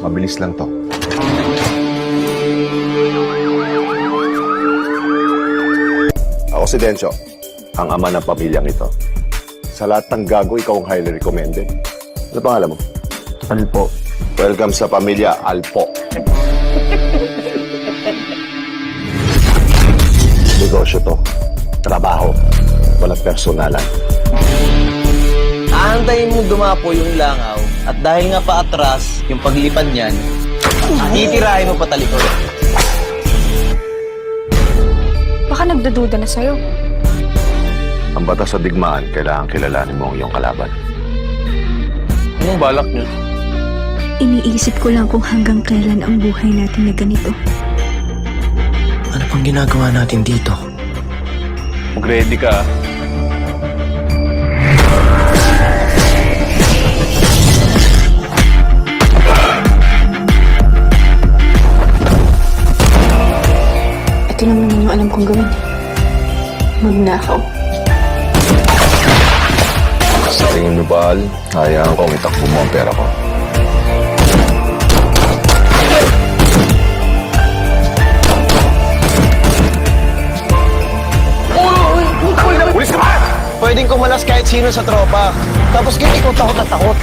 Mabilis lang to. Ako si Dencho, ang ama ng pamilyang ito. Sa lahat ng gago, ikaw ang highly recommended. Ano pangalan mo? Alpo. Welcome sa pamilya Alpo. Negosyo to. Trabaho. Walang personalan. Aantayin mo dumapo yung langaw at dahil nga paatras yung paglipad niyan, titirahin mo patalikod. Baka nagdududa na sa'yo. Ang batas sa digmaan, kailangan kilalanin mo ang iyong kalaban. Anong balak niyo? Iniisip ko lang kung hanggang kailan ang buhay natin na ganito. Ano pang ginagawa natin dito? Mag-ready ka. Ito lang naman yung alam kong gawin. Magnakaw. Sa tingin mo, Baal, hayaan kong itakbo mo ang pera ko. Pwedeng kumalas kahit sino sa tropa. Tapos kahit ikaw takot na takot.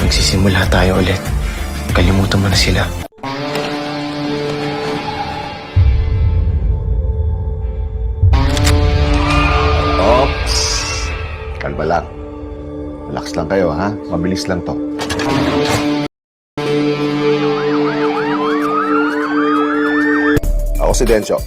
Magsisimula tayo ulit. Kalimutan mo na sila. Ops! Kalma lang. Relax lang kayo, ha? Mabilis lang to. Ako si Dencho,